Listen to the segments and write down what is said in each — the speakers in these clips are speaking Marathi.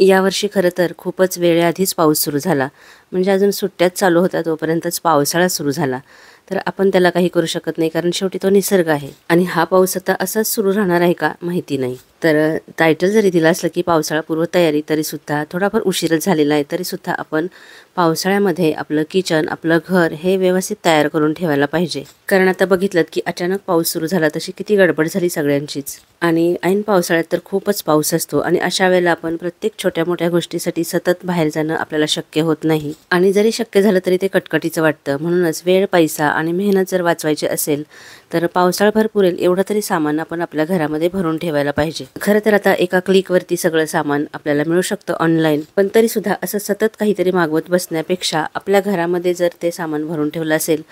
यावर्षी खरं तर खूपच वेळेआधीच पाऊस सुरू झाला. म्हणजे अजून सुट्ट्याच चालू होत्या तोपर्यंतच पावसाळा सुरू झाला. तर आपण त्याला काही करू शकत नाही, कारण शेवटी तो निसर्ग आहे. आणि हा पाऊस आता असाच सुरू राहणार आहे का माहिती नाही. तर टायटल जरी दिलं असलं की पावसाळा पूर्व तयारी, तरीसुद्धा थोडाफार उशीरच झालेला आहे. तरीसुद्धा आपण पावसाळ्यामध्ये आपलं किचन, आपलं घर हे व्यवस्थित तयार करून ठेवायला पाहिजे. कारण आता बघितलं की अचानक पाऊस सुरू झाला, तशी किती गडबड झाली सगळ्यांचीच. आणि ऐन पावसाळ्यात तर खूपच पाऊस असतो आणि अशा वेळेला आपण प्रत्येक छोट्या मोठ्या गोष्टीसाठी सतत बाहेर जाणं आपल्याला शक्य होत नाही. आणि जरी शक्य झालं तरी ते कटकटीचं वाटतं. म्हणूनच वेळ, पैसा आणि मेहनत जर वाचवायची असेल तर पावसाळ्याभर पुरेल एवढं तरी सामान आपण आपल्या घरामध्ये भरून ठेवायला पाहिजे. खरं तर आता एका क्लिकवरती सगळं सामान आपल्याला मिळू शकतं ऑनलाईन. पण तरी सुद्धा असं सतत काहीतरी मागवत बसण्यापेक्षा आपल्या घरामध्ये जर ते सामान भरून ठेवलं असेल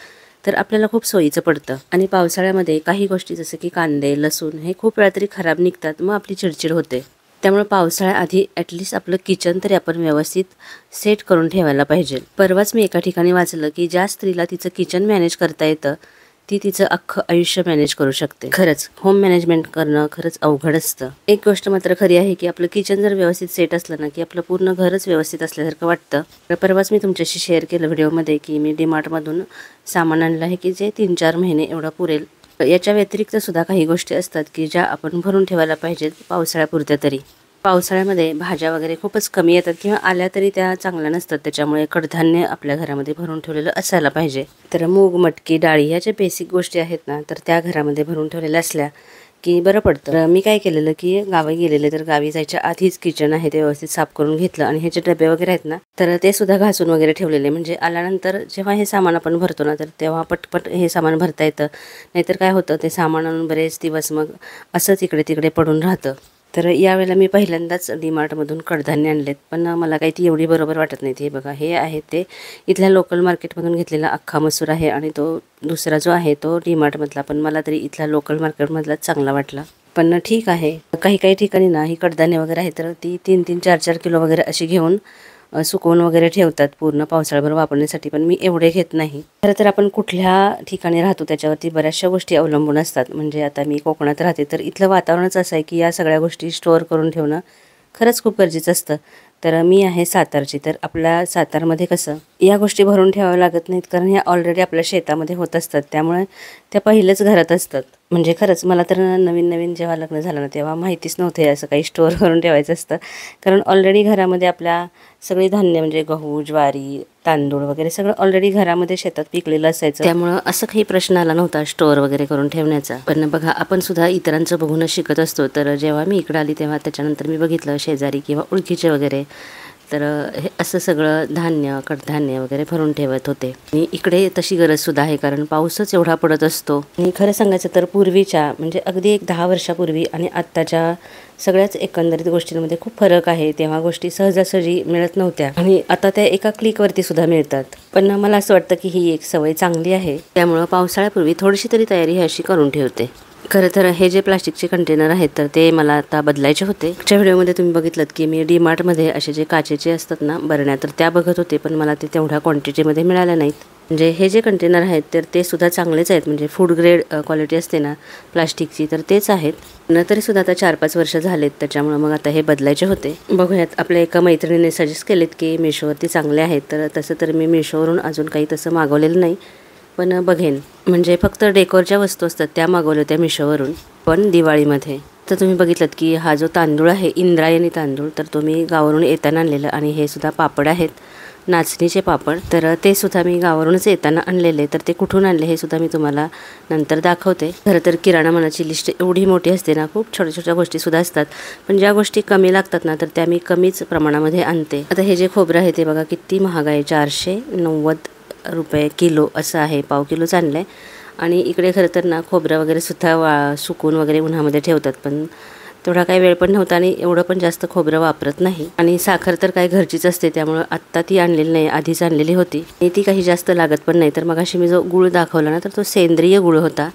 तर आपल्याला खूप सोयीचं पडतं. आणि पावसाळ्यामध्ये काही गोष्टी जसं की कांदे, लसूण हे खूप वेळा तरी खराब निघतात, मग आपली चिडचिड होते. त्यामुळे पावसाळ्याआधी ॲटलिस्ट आपलं किचन तरी आपण व्यवस्थित सेट करून ठेवायला पाहिजे. परवाच मी एका ठिकाणी वाचलं की ज्या स्त्रीला तिचं किचन मॅनेज करता येतं ती तिचं अख्खं आयुष्य मॅनेज करू शकते. खरंच होम मॅनेजमेंट करणं खरंच अवघड असतं. एक गोष्ट मात्र खरी आहे की आपलं किचन जर व्यवस्थित सेट असलं ना की आपलं पूर्ण घरच व्यवस्थित असल्यासारखं वाटतं. परवाच मी तुमच्याशी शेअर केलं व्हिडिओमध्ये की मी डीमार्टमधून सामान आणलं आहे की जे 3-4 महिने एवढा पुरेल. याच्या व्यतिरिक्त सुद्धा काही गोष्टी असतात की ज्या आपण भरून ठेवायला पाहिजेत पावसाळ्यापुरत्या तरी. पावसाळ्यामध्ये भाज्या वगैरे खूपच कमी येतात किंवा आल्या तरी त्या चांगल्या नसतात. त्याच्यामुळे कडधान्य आपल्या घरामध्ये भरून ठेवलेलं असायला पाहिजे. तर मूग, मटकी, डाळी ह्या ज्या बेसिक गोष्टी आहेत ना तर त्या घरामध्ये भरून ठेवलेल्या असल्या की बरं पडतं. तर मी काय केलेलं की गावी गेलेले तर गावी जायच्या आधीच किचन आहे ते व्यवस्थित साफ करून घेतलं आणि हे जे डबे वगैरे आहेत ना तर ते सुद्धा घासून वगैरे ठेवलेले. म्हणजे आल्यानंतर जेव्हा हे सामान आपण भरतो ना तर तेव्हा पटपट हे सामान भरता येतं. नाहीतर काय होतं, ते सामान आणून बरेच दिवस मग असंच इकडे तिकडे पडून राहतं. तर यावेळेला मी पहिल्यांदाच डीमार्टमधून कडधान्य आणलेत, पण मला काही ती एवढी बरोबर वाटत नाही. हे बघा, हे आहे ते इथल्या लोकल मार्केटमधून घेतलेला अख्खा मसूर आहे आणि तो दुसरा जो आहे तो डीमार्टमधला. पण मला तरी इथला लोकल मार्केटमधलाच चांगला वाटला. पण ठीक आहे, काही काही ठिकाणी ना ही कडधान्य वगैरे आहे तर ती 3-3, 4-4 किलो वगैरे अशी घेऊन सुकवून वगैरे ठेवतात पूर्ण पावसाळ्याभर वापरण्यासाठी. पण मी एवढे घेत नाही. खरं तर आपण कुठल्या ठिकाणी राहतो त्याच्यावरती बऱ्याचशा गोष्टी अवलंबून असतात. म्हणजे आता मी कोकणात राहते तर इथलं वातावरणच असं आहे की या सगळ्या गोष्टी स्टोअर करून ठेवणं खरंच खूप गरजेचं असतं. तर मी आहे सातारची, तर आपल्या सातारमध्ये कसं या गोष्टी भरून ठेवाव्या लागत नाहीत, कारण ह्या ऑलरेडी आपल्या शेतामध्ये होत असतात. त्यामुळे त्या पहिलेच घरात असतात. म्हणजे खरंच मला तर नवीन नवीन जेव्हा लग्न झालं ना तेव्हा माहितीच नव्हतं असं काही स्टोअर करून ठेवायचं असतं. कारण ऑलरेडी घरामध्ये आपल्या सगळी धान्य म्हणजे गहू, ज्वारी, तांदूळ वगैरे सगळं ऑलरेडी घरामध्ये शेतात पिकलेलं असायचं. त्यामुळं असं काही प्रश्न आला नव्हता स्टोअर वगैरे करून ठेवण्याचा. पण बघा, आपण सुद्धा इतरांचं बघूनच शिकत असतो. तर जेव्हा मी इकडं आली तेव्हा त्याच्यानंतर मी बघितलं शेजारी किंवा ओळखीचे वगैरे तर हे असं सगळं धान्य, कडधान्य वगैरे भरून ठेवत होते. आणि इकडे तशी गरजसुद्धा आहे, कारण पाऊसच एवढा पडत असतो. आणि खरं सांगायचं तर पूर्वीच्या म्हणजे अगदी एक 10 वर्षापूर्वी आणि आत्ताच्या सगळ्याच एकंदरीत गोष्टींमध्ये खूप फरक आहे. तेव्हा गोष्टी सहजासहजी मिळत नव्हत्या आणि आता त्या एका क्लिकवरती सुद्धा मिळतात. पण मला असं वाटतं की ही एक सवय चांगली आहे. त्यामुळं पावसाळ्यापूर्वी थोडीशी तरी तयारी ही अशी करून ठेवते. खरं तर हे जे प्लास्टिकचे कंटेनर आहेत तर ते मला आता बदलायचे होते. मागच्या व्हिडिओमध्ये तुम्ही बघितलं की मी डीमार्टमध्ये असे जे काचेचे असतात ना बरण्या, तर त्या बघत होते, पण मला ते तेवढ्या क्वांटिटीमध्ये मिळाल्या नाहीत. म्हणजे हे जे कंटेनर आहेत तर ते सुद्धा चांगलेच आहेत, म्हणजे फूड ग्रेड क्वालिटी असते ना प्लास्टिकची, तर तेच आहेत. तरी सुद्धा आता 4-5 वर्ष झालेत, त्याच्यामुळे मग आता हे बदलायचे होते. बघूयात, आपल्या एका मैत्रिणीने सजेस्ट केलेत की मिशोवरती चांगले आहेत. तर तसं तर मी मिशोवरून अजून काही तसं मागवलेलं नाही, पण बघेन. म्हणजे फक्त डेकोरच्या वस्तू असतात त्या मागवल्या होत्या मिशोवरून, पण दिवाळीमध्ये. तर तुम्ही बघितलं की हा जो तांदूळ आहे इंद्रायणी तांदूळ, तर तो मी गावावरून येताना आणलेलं. आणि हे सुद्धा पापड आहेत, नाचणीचे पापड, तर ते सुद्धा मी गावावरूनच येताना आणलेले. तर ते कुठून आणले हे सुद्धा मी तुम्हाला नंतर दाखवते. खरं तर किराणा मालाची लिस्ट एवढी मोठी असते ना, खूप छोट्या छोट्या गोष्टी सुद्धा असतात, पण ज्या गोष्टी कमी लागतात ना तर त्या मी कमीच प्रमाणामध्ये आणते. आता हे जे खोबरं आहे ते बघा किती महाग आहे, 490 रुपये किलो असं आहे. पाव किलोच आणलं आहे. आणि इकडे खरं तर ना खोबरं वगैरे सुद्धा सुकून वगैरे उन्हामध्ये ठेवतात, पण तेवढा काही वेळ पण नव्हता आणि एवढं पण जास्त खोबरं वापरत नाही. आणि साखर तर काय घरचीच असते, त्यामुळं आत्ता ती आणलेली नाही, आधीच आणलेली होती आणि ती काही जास्त लागत पण नाही. तर मगाशी मी जो गूळ दाखवला ना तर तो सेंद्रिय गूळ होता.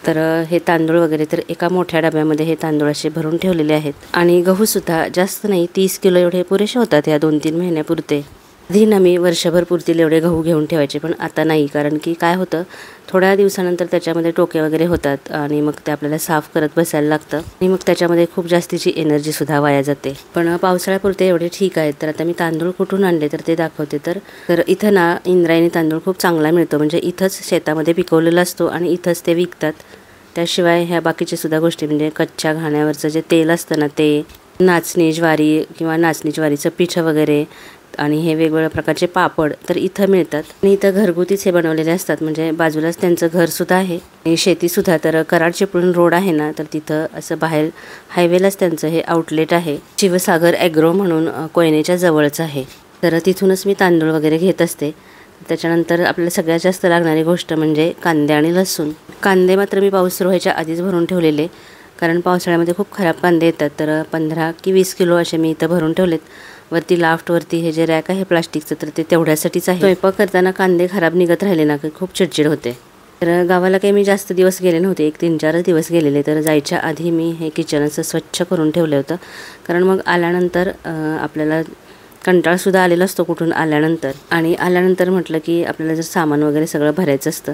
तर हे तांदूळ वगैरे तर एका मोठ्या डब्यामध्ये हे तांदूळ असे भरून ठेवलेले आहेत. आणि गहूसुद्धा जास्त नाही, 30 किलो एवढे पुरेसे होतात या 2-3 महिन्यापुरते. आधी ना मी वर्षभर पुरतील एवढे गहू घेऊन ठेवायचे, पण आता नाही. कारण की काय होतं, थोड्या दिवसानंतर त्याच्यामध्ये टोके वगैरे होतात आणि मग ते आपल्याला साफ करत बसायला लागतं आणि मग त्याच्यामध्ये खूप जास्तीची एनर्जीसुद्धा वाया जाते. पण पावसाळ्यापुरते एवढे ठीक आहेत. तर आता मी तांदूळ कुठून आणले तर ते दाखवते. तर इथं ना इंद्रायणी तांदूळ खूप चांगला मिळतो. म्हणजे इथंच शेतामध्ये पिकवलेला असतो आणि इथंच ते विकतात. त्याशिवाय ह्या बाकीच्या सुद्धा गोष्टी म्हणजे कच्च्या घाण्यावरचं जे तेल असतं ना, ते नाचणी ज्वारी किंवा नाचणी ज्वारीचं पिठं वगैरे आणि हे वेगवेगळ्या प्रकारचे पापड तर इथं मिळतात. आणि इथं घरगुतीच हे बनवलेले असतात. म्हणजे बाजूलाच त्यांचं घरसुद्धा आहे आणि शेतीसुद्धा. तर कराड चिपळूण रोड आहे ना, तर तिथं असं बाहेर हायवेलाच त्यांचं हे आउटलेट आहे. शिवसागर ॲग्रो म्हणून कोयनेच्या जवळच आहे. तर तिथूनच मी तांदूळ वगैरे घेत असते. त्याच्यानंतर आपल्याला सगळ्यात जास्त लागणारी गोष्ट म्हणजे कांदे आणि लसूण. कांदे मात्र मी पाऊस सुरू व्हायच्या आधीच भरून ठेवलेले, कारण पावसाळ्यामध्ये खूप खराब कांदे येतात. तर 15 की 20 किलो असे मी इथं भरून ठेवलेत. वरती लाफ्टवरती हे जे रॅक आहे प्लास्टिकचं, तर ते तेवढ्यासाठीच आहे. स्वयंपाक करताना कांदे खराब निघत राहिले ना की खूप चिडचिड होते. तर गावाला काही मी जास्त दिवस गेले नव्हते, एक 3-4 दिवस गेलेले. तर जायच्या आधी मी हे किचन असं स्वच्छ करून ठेवलं होतं, कारण मग आल्यानंतर आपल्याला कंटाळासुद्धा आलेला असतो कुठून आल्यानंतर. आणि आल्यानंतर म्हटलं की आपल्याला जर सामान वगैरे सगळं भरायचं असतं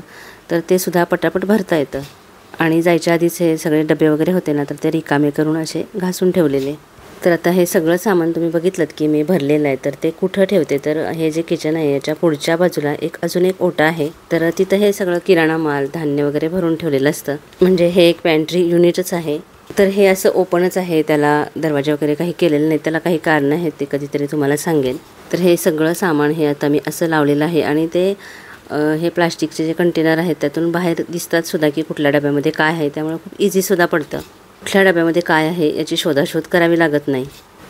तर ते सुद्धा पटापट भरता येतं. आणि जायच्या आधीच हे सगळे डबे वगैरे होते ना, तर ते रिकामे करून असे घासून ठेवलेले. तर आता हे सगळं सामान तुम्ही बघितलं की मी भरलेलं आहे. तर ते कुठं ठेवते, तर हे जे किचन आहे याच्या पुढच्या बाजूला अजून एक ओटा आहे. तर तिथं हे सगळं किराणा माल, धान्य वगैरे भरून ठेवलेलं असतं. म्हणजे हे एक पॅन्ट्री युनिटच आहे. तर हे असं ओपनच आहे, त्याला दरवाजा वगैरे काही केलेलं नाही. त्याला काही कारणं आहेत, ते कधीतरी तुम्हाला सांगेन. तर हे सगळं सामान हे आता मी असं लावलेलं आहे. आणि ते हे प्लास्टिकचे जे कंटेनर आहेत त्यातून बाहेर दिसतात सुद्धा की कुठल्या डब्यामध्ये काय आहे. त्यामुळे खूप इझीसुद्धा पडतं. कुठल्या डब्यामध्ये काय आहे याची शोधाशोध करावी लागत नाही.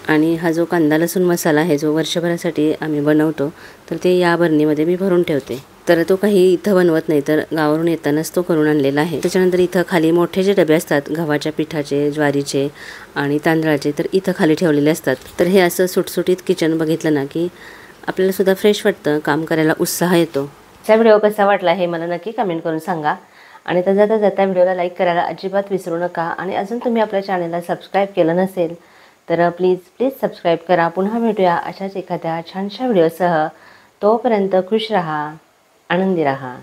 आणि हा जो कांदा लसूण मसाला आहे जो वर्षभरासाठी आम्ही बनवतो, तर ते या बरणीमध्ये मी भरून ठेवते. तर तो काही इथं बनवत नाही, तर गावावरून येतानाच तो करून आणलेला आहे. त्याच्यानंतर इथं खाली मोठे जे डबे असतात गव्हाच्या पिठाचे, ज्वारीचे आणि तांदळाचे, तर इथं खाली ठेवलेले असतात. तर हे असं सुटसुटीत किचन बघितलं ना की आपल्याला सुद्धा फ्रेश वाटतं, काम करायला उत्साह येतो. चा व्हिडिओ कसा वाटला हे मला नक्की कमेंट करून सांगा. आणि तर जाता जाता व्हिडिओला लाईक करायला अजिबात विसरू नका. आणि अजून तुम्ही आपल्या चॅनलला सबस्क्राईब केलं नसेल तर प्लीज सबस्क्राईब करा. पुन्हा भेटूया अशाच एखाद्या छानशा व्हिडिओसह. तोपर्यंत खुश राहा, आनंदी राहा.